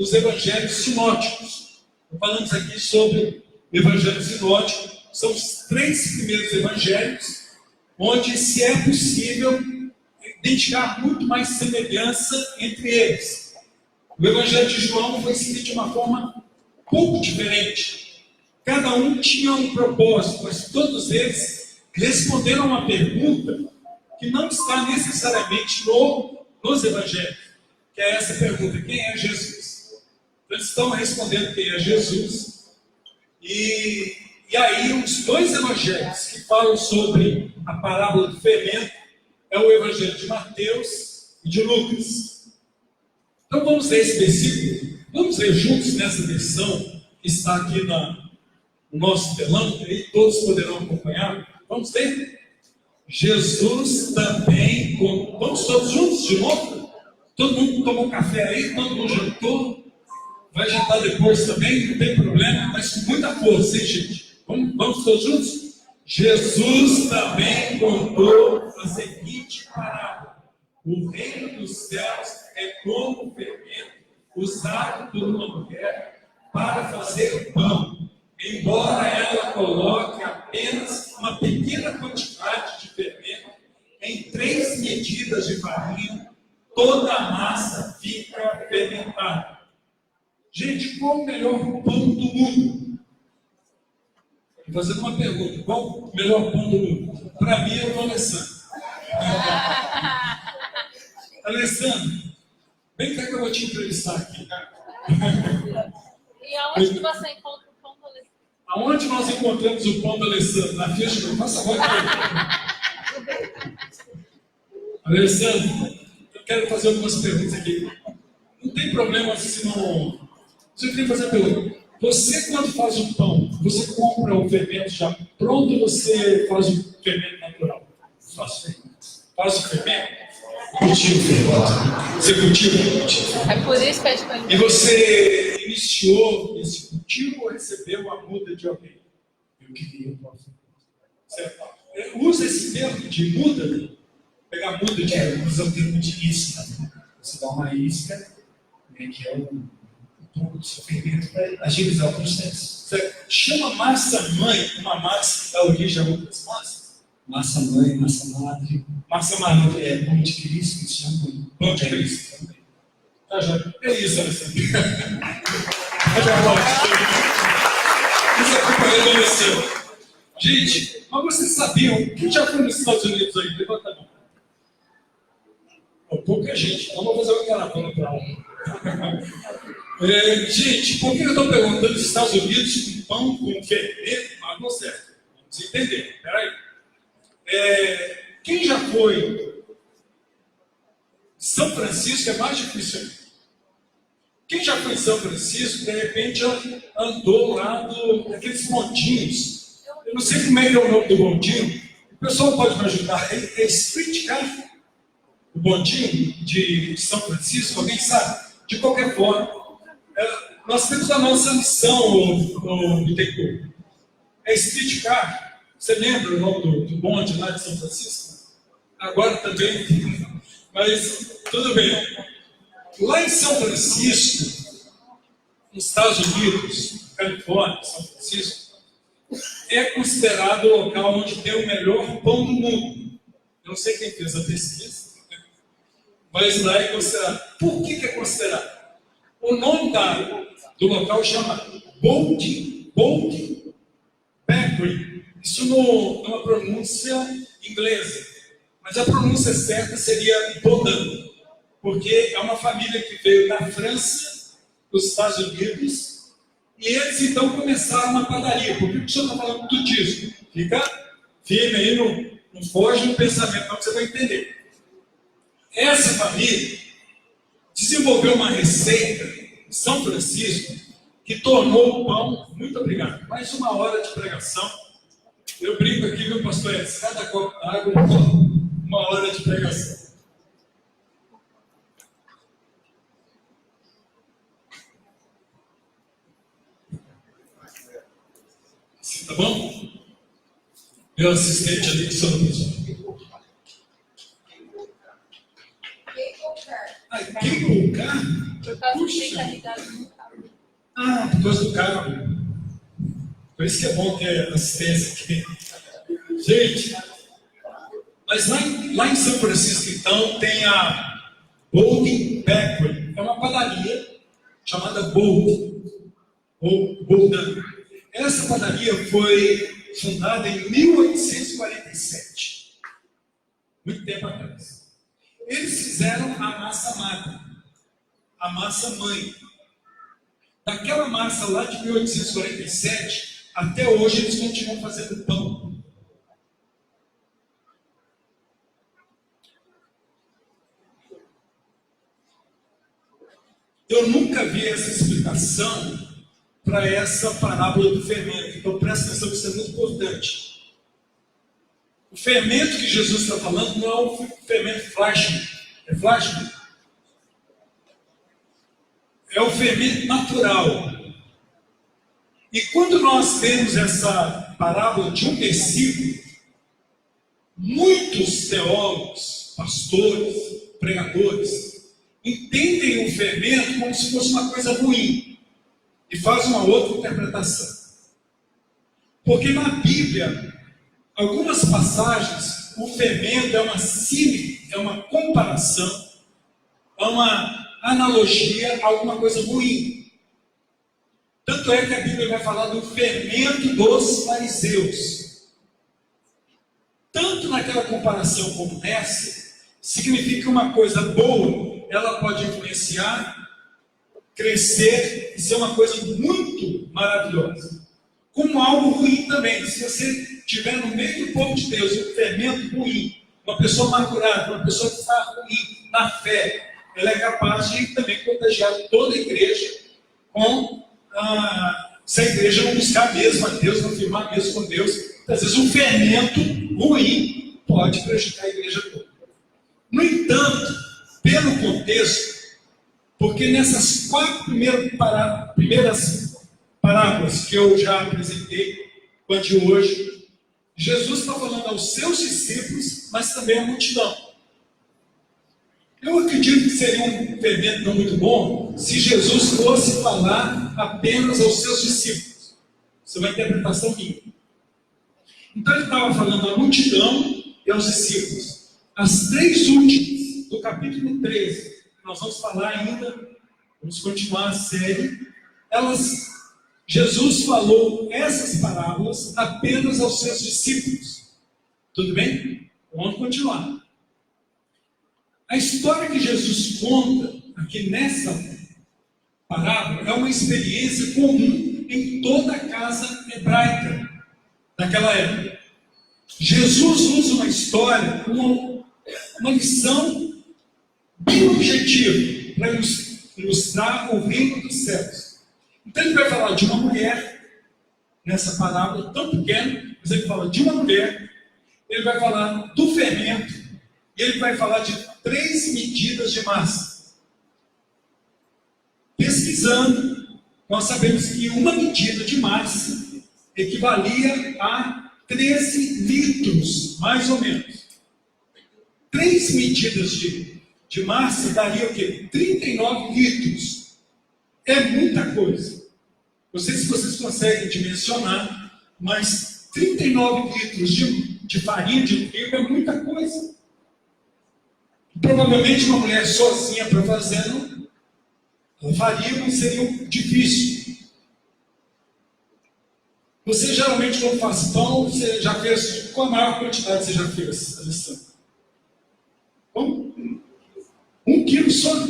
dos evangelhos sinóticos. Falamos aqui sobre o evangelho sinótico. São os 3 primeiros evangelhos, onde se é possível identificar muito mais semelhança entre eles. O evangelho de João foi escrito de uma forma pouco diferente. Cada um tinha um propósito, mas todos eles responderam a uma pergunta que não está necessariamente nos evangelhos, que é essa pergunta: quem é Jesus? Então, eles estão respondendo quem é Jesus. E aí, os 2 evangelhos que falam sobre a parábola do fermento é o evangelho de Mateus e de Lucas. Então, vamos ler esse versículo. Vamos ler juntos nessa versão que está aqui no nosso telão, que aí todos poderão acompanhar. Vamos ler? Jesus também... Vamos todos juntos de novo? Todo mundo tomou café aí? Todo mundo jantou? Vai jantar depois também? Não tem problema, mas com muita força, hein, gente? Vamos todos juntos? Jesus também contou a seguinte parábola: o reino dos céus é como o fermento usado por uma mulher para fazer pão. Embora ela coloque apenas uma pequena quantidade de fermento em 3 medidas de farinha, toda a massa fica fermentada. Gente, qual o melhor pão do mundo? Vou fazer uma pergunta: qual o melhor pão do mundo? Para mim é o Alessandro. Alessandro, vem cá que eu vou te entrevistar aqui. E aonde que você encontra o pão do Alessandro? Aonde nós encontramos o pão do Alessandro? Na ficha que eu faço agora. Alessandro, eu quero fazer algumas perguntas aqui. Não tem problema se não... Você tem que fazer a pergunta: você, quando faz o pão, você compra o fermento já pronto ou você faz o fermento natural? Faz o fermento? Cultiva o fermento. Você cultiva o fermento. É por isso que a gente... E você iniciou esse cultivo ou recebeu a muda de alguém? Eu queria. Certo? Usa esse termo de muda, pegar muda de... Usa o termo de isca. Você dá uma isca, né, que é um pouco do seu fermento para agilizar o processo. Certo? Chama massa-mãe uma massa que dá origem a outras massas. Massa-mãe, massa-madre. Massa-madre É pão de Cristo, que se chama pão de Cristo também. Tá, já. É isso, Alessandro. Isso é companhia do Alessandro. Gente, mas vocês sabiam, quem já foi nos Estados Unidos aí? Levanta a mão. Pouca gente, então vou fazer uma caravana para lá. Gente, por que eu estou perguntando nos Estados Unidos com pão, com fermento? Mas não certo. Vamos entender. Peraí. Quem já foi São Francisco é mais difícil. Quem já foi em São Francisco, de repente andou lá naqueles bondinhos. Eu não sei como é que é o nome do bondinho. O pessoal pode me ajudar. É streetcar? O bondinho de São Francisco, alguém sabe? De qualquer forma, nós temos a nossa missão no Bittencourt. É streetcar. Você lembra o nome do bonde lá de São Francisco? Agora também, mas tudo bem. Lá em São Francisco, nos Estados Unidos, Califórnia, São Francisco, é considerado o local onde tem o melhor pão do mundo. Eu não sei quem fez a pesquisa, mas lá é considerado. Por que é considerado? O nome do local chama Bold Bakery. Isso numa pronúncia inglesa. Mas a pronúncia certa seria Baudin, porque é uma família que veio da França, dos Estados Unidos, e eles então começaram uma padaria. Por que o senhor está falando tudo disso? Fica firme aí, não foge no pensamento, não, que você vai entender. Essa família desenvolveu uma receita em São Francisco que tornou o pão... Muito obrigado. Mais 1 hora de pregação. Eu brinco aqui, meu pastor, cada copo d'água, 1 hora de pregação. Assim, tá bom? Meu assistente ali que sou quem colocar? Por causa causa de ter carregado no carro. Ah, por causa do carro. Por isso que é bom ter assistência aqui. Gente, mas lá em São Francisco, então, tem a Bolden Bakery. É uma padaria chamada Bolden. Ou Bolden. Essa padaria foi fundada em 1847. Muito tempo atrás. Eles fizeram a massa madre, a massa mãe. Daquela massa lá de 1847, até hoje eles continuam fazendo pão. Eu nunca vi essa explicação para essa parábola do fermento. Então presta atenção que isso é muito importante. O fermento que Jesus está falando não é o fermento Fleischmann. É Fleischmann? É o fermento natural. E quando nós temos essa parábola de um versículo, muitos teólogos, pastores, pregadores, entendem o fermento como se fosse uma coisa ruim e fazem uma outra interpretação. Porque na Bíblia, algumas passagens, o fermento é uma símile, é uma comparação, é uma analogia a alguma coisa ruim. Tanto é que a Bíblia vai falar do fermento dos fariseus. Tanto naquela comparação como nessa, significa que uma coisa boa, ela pode influenciar, crescer e ser uma coisa muito maravilhosa. Como algo ruim também. Se você estiver no meio do povo de Deus, um fermento ruim, uma pessoa amargurada, uma pessoa que está ruim na fé, ela é capaz de também contagiar toda a igreja com se a igreja não buscar mesmo a Deus, não firmar mesmo com Deus. Às vezes um fermento ruim pode prejudicar a igreja toda. No entanto, pelo contexto, porque nessas 4 primeiras parábolas que eu já apresentei, com a de hoje, Jesus está falando aos seus discípulos, mas também à multidão. Eu acredito que seria um fermento não muito bom se Jesus fosse falar apenas aos seus discípulos. Isso é uma interpretação minha. Então ele estava falando à multidão e aos discípulos. As 3 últimas do capítulo 13, nós vamos falar ainda, vamos continuar a série, Jesus falou essas parábolas apenas aos seus discípulos. Tudo bem? Vamos continuar. A história que Jesus conta aqui nessa parábola é uma experiência comum em toda a casa hebraica daquela época. Jesus usa uma história como uma lição bem objetiva para ilustrar o reino dos céus. Então ele vai falar de uma mulher nessa parábola tão pequena, mas ele fala de uma mulher, ele vai falar do fermento e ele vai falar de 3 medidas de massa. Pesquisando, nós sabemos que uma medida de massa equivalia a 13 litros, mais ou menos. 3 medidas de massa daria o quê? 39 litros. É muita coisa. Não sei se vocês conseguem dimensionar, mas 39 litros de farinha de trigo é muita coisa. Provavelmente uma mulher sozinha para fazer, ela faria, mas seria difícil. Você geralmente quando faz pão, você já fez, qual a maior quantidade você já fez a lição? 1 quilo só.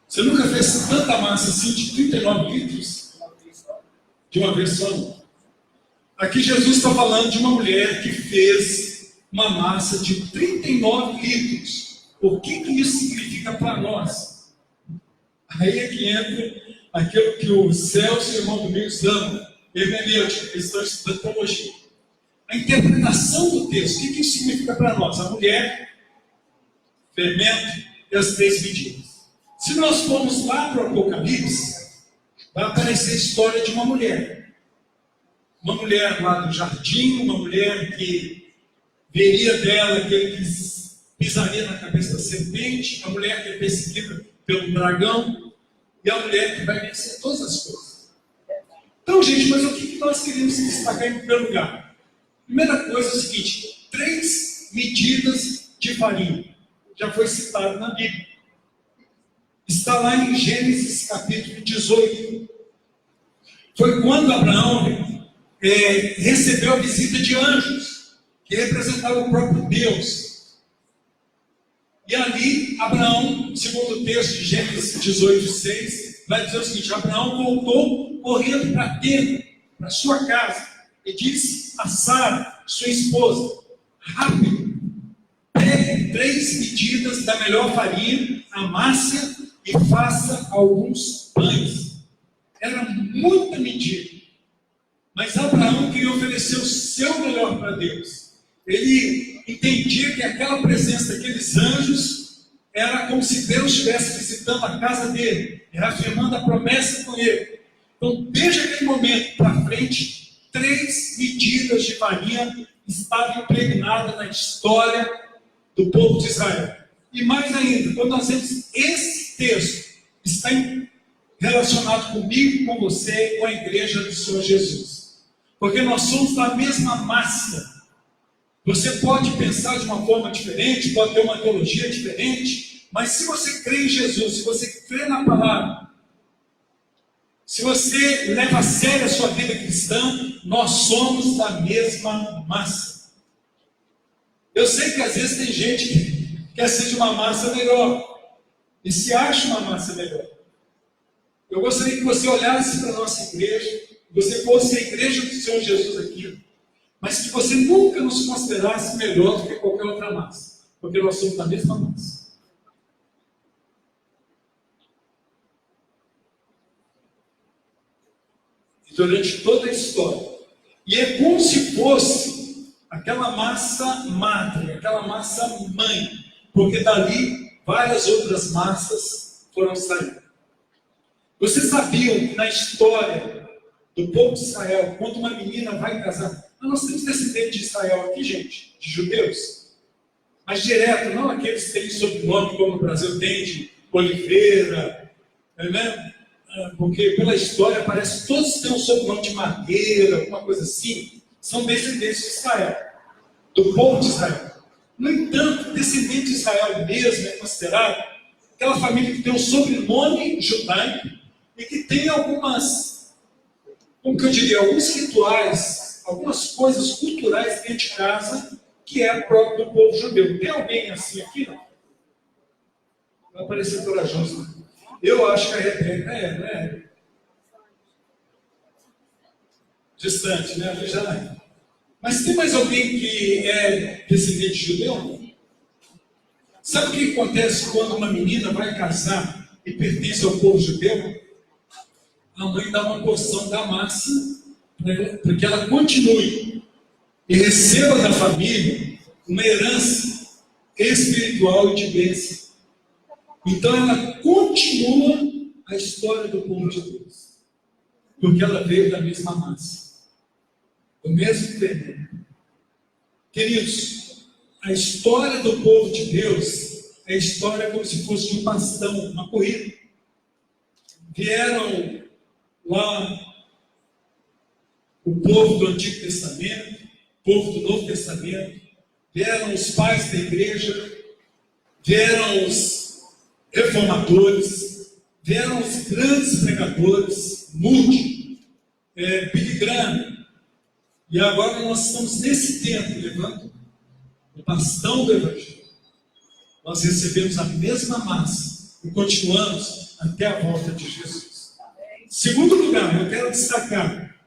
Você nunca fez tanta massa assim de 39 litros? De uma vez só? Aqui Jesus está falando de uma mulher que fez uma massa de 39 litros. O que isso significa para nós? Aí é que entra aquilo que o Celso e o irmão Domingos amam, hermenêutica, eles estão estudando teologia. A interpretação do texto, o que isso significa para nós? A mulher, fermento e as 3 medidas. Se nós formos lá para o Apocalipse, vai aparecer a história de uma mulher. Uma mulher lá do jardim, uma mulher que veria dela aquele que pisaria na cabeça da serpente, a mulher que é perseguida pelo dragão, e a mulher que vai vencer todas as coisas. Então, gente, mas o que nós queremos destacar em primeiro lugar? Primeira coisa é o seguinte: 3 medidas de farinha. Já foi citado na Bíblia. Está lá em Gênesis capítulo 18. Foi quando Abraão recebeu a visita de anjos, que representavam o próprio Deus. E ali, Abraão, segundo o texto de Gênesis 18:6, vai dizer o seguinte: Abraão voltou correndo para a tenda, para sua casa, e disse a Sara, sua esposa: rápido, pegue 3 medidas da melhor farinha, amasse e faça alguns pães. Era muita medida. Mas Abraão queria oferecer o seu melhor para Deus. Ele entendia que aquela presença daqueles anjos era como se Deus estivesse visitando a casa dele, reafirmando a promessa com ele. Então, desde aquele momento para frente, 3 medidas de farinha estavam impregnadas na história do povo de Israel. E mais ainda, quando nós vemos esse texto, está relacionado comigo, com você, com a igreja do Senhor Jesus. Porque nós somos da mesma massa. Você pode pensar de uma forma diferente, pode ter uma teologia diferente, mas se você crê em Jesus, se você crê na palavra, se você leva a sério a sua vida cristã, nós somos da mesma massa. Eu sei que às vezes tem gente que quer ser de uma massa melhor, e se acha uma massa melhor. Eu gostaria que você olhasse para a nossa igreja, que você fosse a igreja do Senhor Jesus aqui, mas que você nunca nos considerasse melhor do que qualquer outra massa, porque nós somos da mesma massa. E durante toda a história, e é como se fosse aquela massa madre, aquela massa mãe, porque dali várias outras massas foram saindo. Vocês sabiam que na história do povo de Israel, quando uma menina vai casar, nós temos descendentes de Israel aqui, gente, de judeus, mas direto, não aqueles que têm sobrenome como no Brasil tem, de Oliveira, né? Porque pela história parece que todos têm um sobrenome de Madeira, alguma coisa assim, são descendentes de Israel, do povo de Israel. No entanto, descendente de Israel mesmo é considerado aquela família que tem um sobrenome judaico e que tem algumas, como que eu diria, alguns rituais, algumas coisas culturais dentro de casa que é próprio do povo judeu. Tem alguém assim aqui? Não? Vai parecer corajoso. Né? Eu acho que a Rebeca né? Distante, né? Já. Mas tem mais alguém que é descendente de judeu? Sabe o que acontece quando uma menina vai casar e pertence ao povo judeu? A mãe dá uma porção da massa para que ela continue e receba da família uma herança espiritual e de bênção. Então ela continua a história do povo de Deus, porque ela veio da mesma massa, do mesmo terreno. Queridos, a história do povo de Deus é a história como se fosse de um bastão, uma corrida. Vieram lá o povo do Antigo Testamento, o povo do Novo Testamento, vieram os pais da igreja, vieram os reformadores, vieram os grandes pregadores, Moody, Billy Graham, e agora nós estamos nesse tempo levando o bastão do Evangelho. Nós recebemos a mesma massa e continuamos até a volta de Jesus. Segundo lugar, eu quero destacar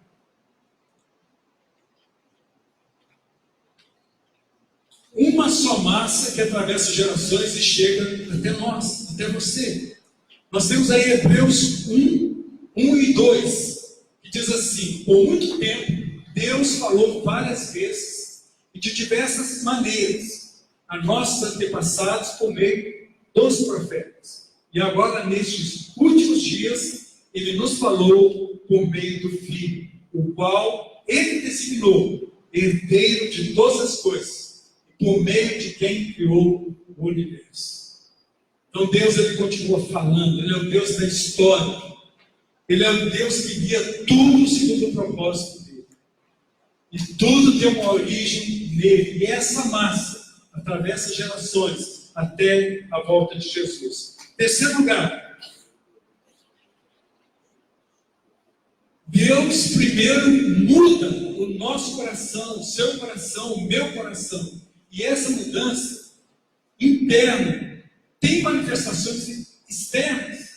uma só massa que atravessa gerações e chega até nós, até você. Nós temos aí Hebreus 1 e 2, que diz assim: por muito tempo, Deus falou várias vezes e de diversas maneiras a nossos antepassados por meio dos profetas. E agora, nestes últimos dias, Ele nos falou por meio do Filho, o qual Ele designou herdeiro de todas as coisas, por meio de quem criou o universo. Então Deus, ele continua falando, ele é o Deus da história. Ele é o Deus que guia tudo segundo o propósito dele. E tudo tem uma origem nele. E essa massa atravessa gerações até a volta de Jesus. Terceiro lugar, Deus primeiro muda o nosso coração, o seu coração, o meu coração. E essa mudança interna tem manifestações externas.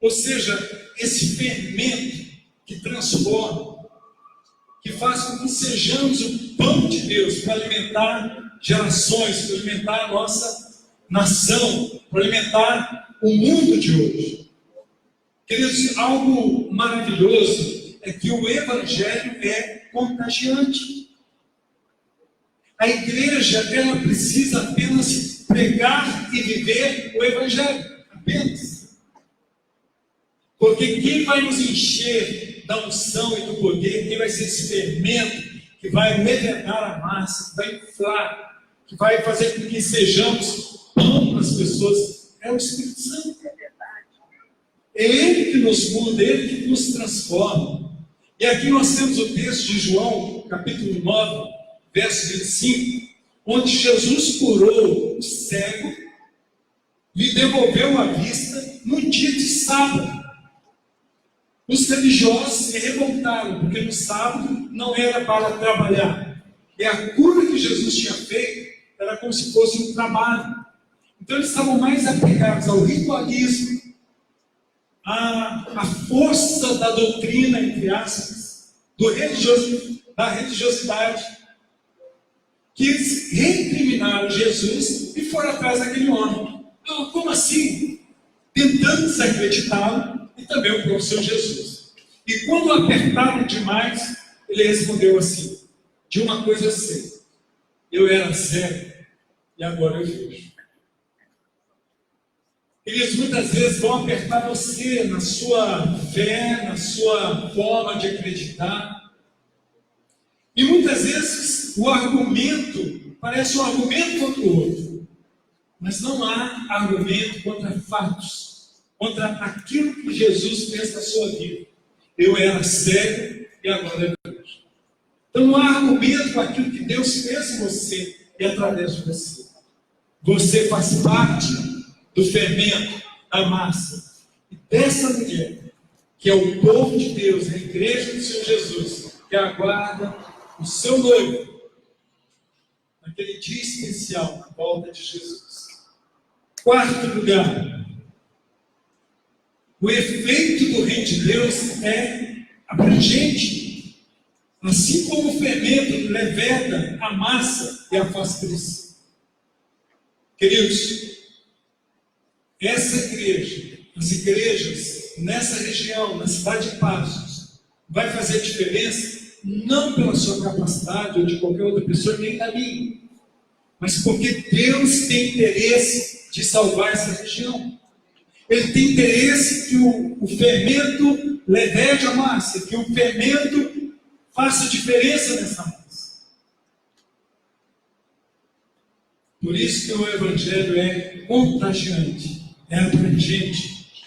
Ou seja, esse fermento que transforma, que faz com que sejamos o pão de Deus para alimentar gerações, para alimentar a nossa nação, para alimentar o mundo de hoje. Queridos, algo maravilhoso é que o Evangelho é contagiante. A igreja, ela precisa apenas pregar e viver o Evangelho, apenas. Porque quem vai nos encher da unção e do poder, quem vai ser esse fermento que vai levedar a massa, que vai inflar, que vai fazer com que sejamos pão para as pessoas, é o Espírito Santo. É Ele que nos muda, é Ele que nos transforma. E aqui nós temos o texto de João, capítulo 9, verso 25, onde Jesus curou o cego, lhe devolveu a vista no dia de sábado. Os religiosos se revoltaram, porque no sábado não era para trabalhar. E a cura que Jesus tinha feito era como se fosse um trabalho. Então eles estavam mais apegados ao ritualismo, à força da doutrina, entre aspas, da religiosidade, que eles recriminaram Jesus e foram atrás daquele homem. Então, como assim? Tentando desacreditá-lo e também o próprio Senhor Jesus. E quando o apertaram demais, ele respondeu assim: de uma coisa eu sei, eu era cego e agora eu vejo. Eles muitas vezes vão apertar você na sua fé, na sua forma de acreditar. E muitas vezes o argumento parece um argumento contra o outro. Mas não há argumento contra fatos, contra aquilo que Jesus fez na sua vida. Eu era cego e agora eu vejo. Então não há argumento com aquilo que Deus fez em você e através de você. Você faz parte do fermento, da massa. E dessa mulher, que é o povo de Deus, a igreja do Senhor Jesus, que aguarda o seu noivo naquele dia especial, na volta de Jesus. Quarto lugar, o efeito do reino de Deus é abrangente. Assim como o fermento leveda a massa e a faz crescer. Queridos, essa igreja, as igrejas nessa região, na cidade de Passos, vai fazer diferença não pela sua capacidade ou de qualquer outra pessoa, nem da minha, mas porque Deus tem interesse de salvar essa região. Ele tem interesse que o fermento levede a massa, que o fermento faça diferença nessa massa. Por isso que o Evangelho é contagiante, é abrangente.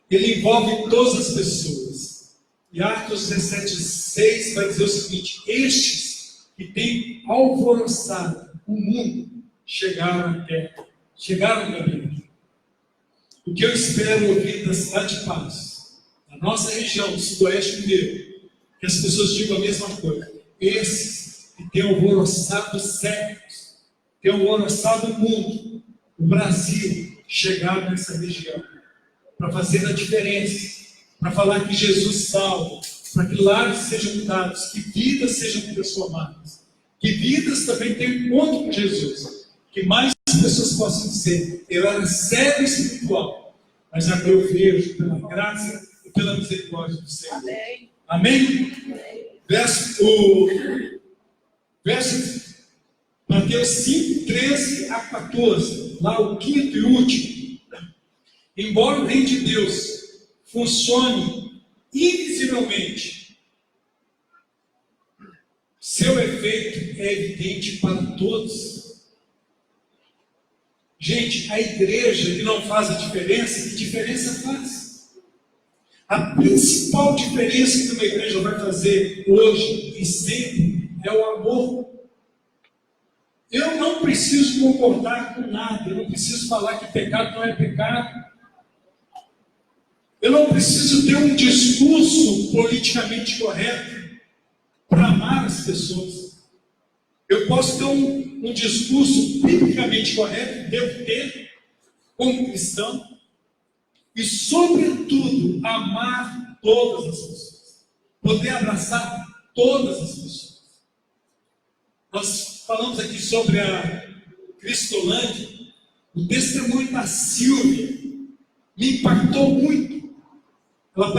Ele envolve todas as pessoas. E Atos 17,6 vai dizer o seguinte: estes que têm alvoroçado o mundo chegaram à terra, chegaram à Bíblia. O que eu espero ouvir da cidade de Passos, da nossa região, do sudoeste mineiro, que as pessoas digam a mesma coisa. Esses que têm alvoroçado séculos, têm alvoroçado o mundo, o Brasil, chegaram nessa região para fazer a diferença, para falar que Jesus salva, para que lares sejam mudados, que vidas sejam transformadas, que vidas também tenham encontro com Jesus, que mais pessoas possam dizer: eu era cego espiritual, mas agora eu vejo pela graça e pela misericórdia do Senhor. Amém. Amém? Verso Mateus 5, 13 a 14, lá o quinto e último. Embora o reino de Deus funcione invisivelmente, seu efeito é evidente para todos. Gente, a igreja que não faz a diferença, que diferença faz? A principal diferença que uma igreja vai fazer hoje e sempre é o amor. Eu não preciso concordar com nada, eu não preciso falar que pecado não é pecado. Eu não preciso ter um discurso politicamente correto para amar as pessoas. Eu posso ter um discurso biblicamente correto, devo ter, como cristão, e, sobretudo, amar todas as pessoas. Poder abraçar todas as pessoas. Nós falamos aqui sobre a Cristolândia, o testemunho da Silvia me impactou muito. Ela